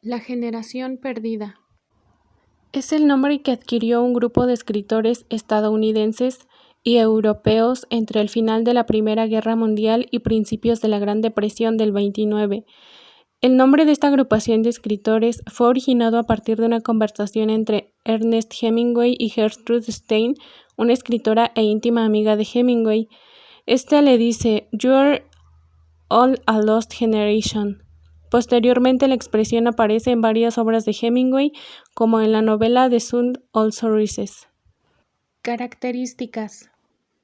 La generación perdida. Es el nombre que adquirió un grupo de escritores estadounidenses y europeos entre el final de la Primera Guerra Mundial y principios de la Gran Depresión del 29. El nombre de esta agrupación de escritores fue originado a partir de una conversación entre Ernest Hemingway y Gertrude Stein, una escritora e íntima amiga de Hemingway. Esta le dice, "You're all a lost generation". Posteriormente, la expresión aparece en varias obras de Hemingway, como en la novela The Sun Also Rises. Características.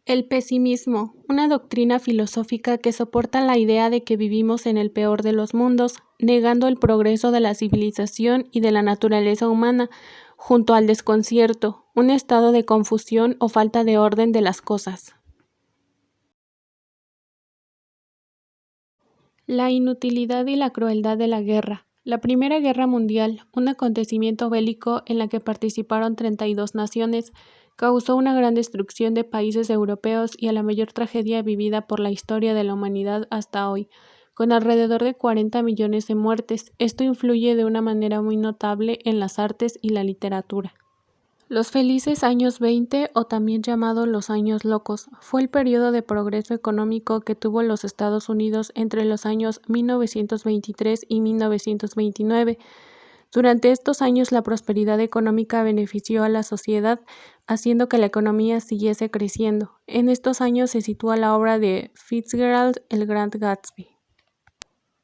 El pesimismo, una doctrina filosófica que soporta la idea de que vivimos en el peor de los mundos, negando el progreso de la civilización y de la naturaleza humana, junto al desconcierto, un estado de confusión o falta de orden de las cosas. La inutilidad y la crueldad de la guerra. La Primera Guerra Mundial, un acontecimiento bélico en la que participaron 32 naciones, causó una gran destrucción de países europeos y a la mayor tragedia vivida por la historia de la humanidad hasta hoy, con alrededor de 40 millones de muertes. Esto influye de una manera muy notable en las artes y la literatura. Los felices años 20, o también llamados los años locos, fue el periodo de progreso económico que tuvo los Estados Unidos entre los años 1923 y 1929. Durante estos años la prosperidad económica benefició a la sociedad, haciendo que la economía siguiese creciendo. En estos años se sitúa la obra de Fitzgerald, El Gran Gatsby.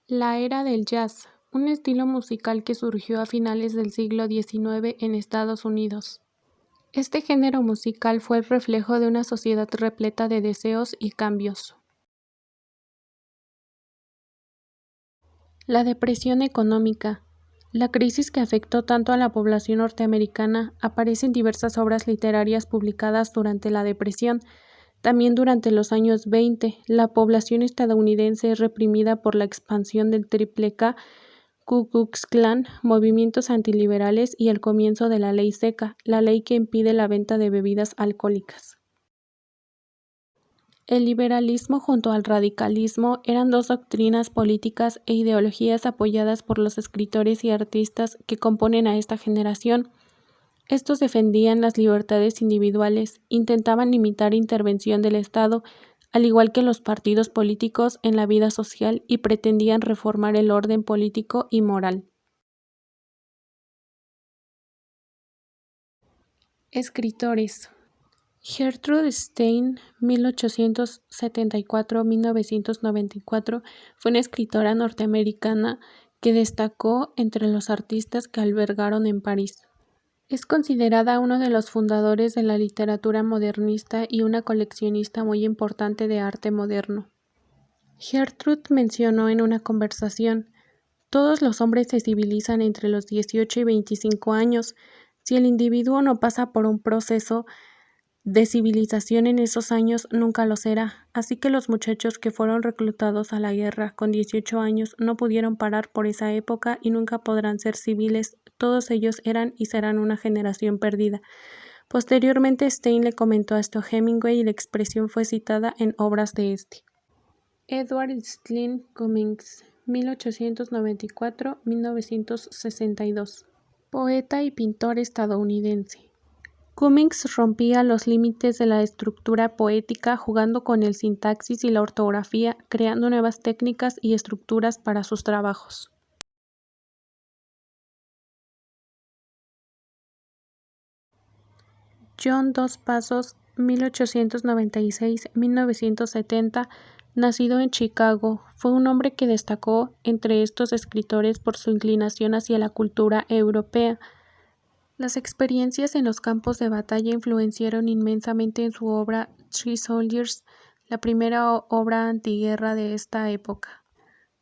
La era del jazz, un estilo musical que surgió a finales del siglo XIX en Estados Unidos. Este género musical fue el reflejo de una sociedad repleta de deseos y cambios. La depresión económica. La crisis que afectó tanto a la población norteamericana aparece en diversas obras literarias publicadas durante la depresión. También durante los años 20, la población estadounidense es reprimida por la expansión del Triple K, Ku Klux Klan, movimientos antiliberales y el comienzo de la ley seca, la ley que impide la venta de bebidas alcohólicas. El liberalismo junto al radicalismo eran dos doctrinas políticas e ideologías apoyadas por los escritores y artistas que componen a esta generación. Estos defendían las libertades individuales, intentaban limitar intervención del Estado, al igual que los partidos políticos en la vida social, y pretendían reformar el orden político y moral. Escritores. Gertrude Stein, 1874-1994, fue una escritora norteamericana que destacó entre los artistas que albergaron en París. Es considerada uno de los fundadores de la literatura modernista y una coleccionista muy importante de arte moderno. Gertrude mencionó en una conversación: "Todos los hombres se civilizan entre los 18 y 25 años. Si el individuo no pasa por un proceso de civilización en esos años, nunca lo será. Así que los muchachos que fueron reclutados a la guerra con 18 años no pudieron parar por esa época y nunca podrán ser civiles. Todos ellos eran y serán una generación perdida". Posteriormente, Stein le comentó esto a Hemingway y la expresión fue citada en obras de este. Edward Sterling Cummings, 1894-1962, poeta y pintor estadounidense. Cummings rompía los límites de la estructura poética jugando con el sintaxis y la ortografía, creando nuevas técnicas y estructuras para sus trabajos. John Dos Passos, 1896-1970, nacido en Chicago, fue un hombre que destacó entre estos escritores por su inclinación hacia la cultura europea. Las experiencias en los campos de batalla influenciaron inmensamente en su obra Three Soldiers, la primera obra antiguerra de esta época.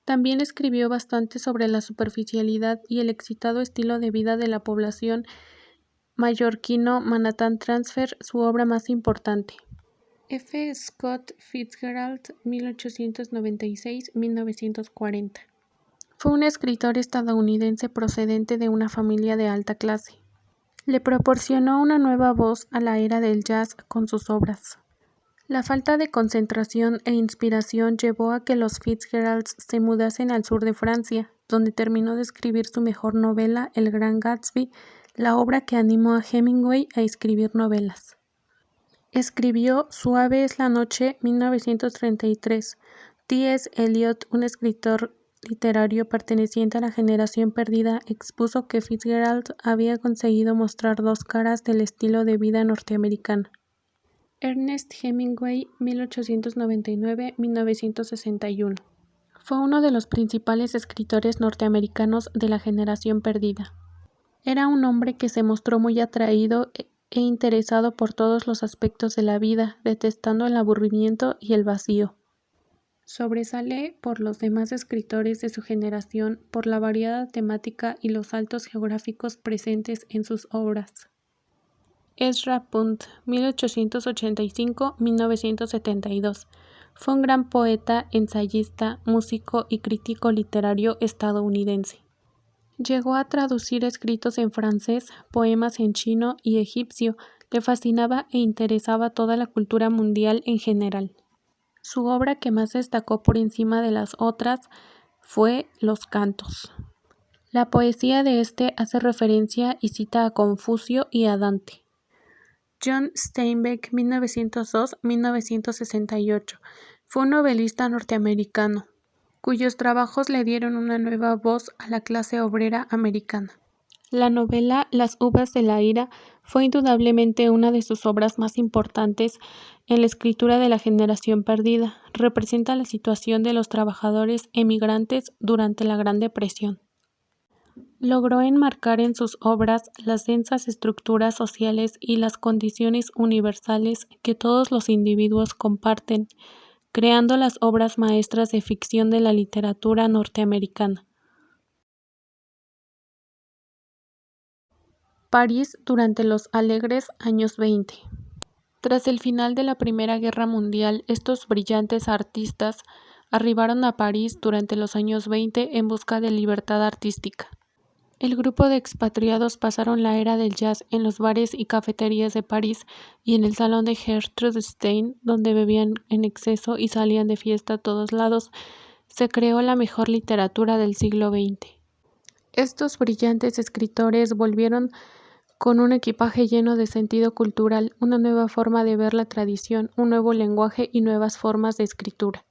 También escribió bastante sobre la superficialidad y el excitado estilo de vida de la población mallorquino. Manhattan Transfer, su obra más importante. F. Scott Fitzgerald, 1896-1940. Fue un escritor estadounidense procedente de una familia de alta clase. Le proporcionó una nueva voz a la era del jazz con sus obras. La falta de concentración e inspiración llevó a que los Fitzgeralds se mudasen al sur de Francia, donde terminó de escribir su mejor novela, El Gran Gatsby, la obra que animó a Hemingway a escribir novelas. Escribió Suave es la noche, 1933. T.S. Eliot, un escritor literario perteneciente a la generación perdida, expuso que Fitzgerald había conseguido mostrar dos caras del estilo de vida norteamericano. Ernest Hemingway, 1899-1961. Fue uno de los principales escritores norteamericanos de la generación perdida. Era un hombre que se mostró muy atraído e interesado por todos los aspectos de la vida, detestando el aburrimiento y el vacío. Sobresale por los demás escritores de su generación por la variada temática y los saltos geográficos presentes en sus obras. Ezra Punt, 1885-1972. Fue un gran poeta, ensayista, músico y crítico literario estadounidense. Llegó a traducir escritos en francés, poemas en chino y egipcio. Le fascinaba e interesaba toda la cultura mundial en general. Su obra que más destacó por encima de las otras fue Los Cantos. La poesía de este hace referencia y cita a Confucio y a Dante. John Steinbeck, 1902-1968, fue un novelista norteamericano, cuyos trabajos le dieron una nueva voz a la clase obrera americana. La novela Las uvas de la ira fue indudablemente una de sus obras más importantes en la escritura de la generación perdida. Representa la situación de los trabajadores emigrantes durante la Gran Depresión. Logró enmarcar en sus obras las densas estructuras sociales y las condiciones universales que todos los individuos comparten, creando las obras maestras de ficción de la literatura norteamericana. París durante los alegres años 20. Tras el final de la Primera Guerra Mundial, estos brillantes artistas arribaron a París durante los años 20 en busca de libertad artística. El grupo de expatriados pasaron la era del jazz en los bares y cafeterías de París y en el salón de Gertrude Stein, donde bebían en exceso y salían de fiesta a todos lados. Se creó la mejor literatura del siglo XX. Estos brillantes escritores volvieron con un equipaje lleno de sentido cultural, una nueva forma de ver la tradición, un nuevo lenguaje y nuevas formas de escritura.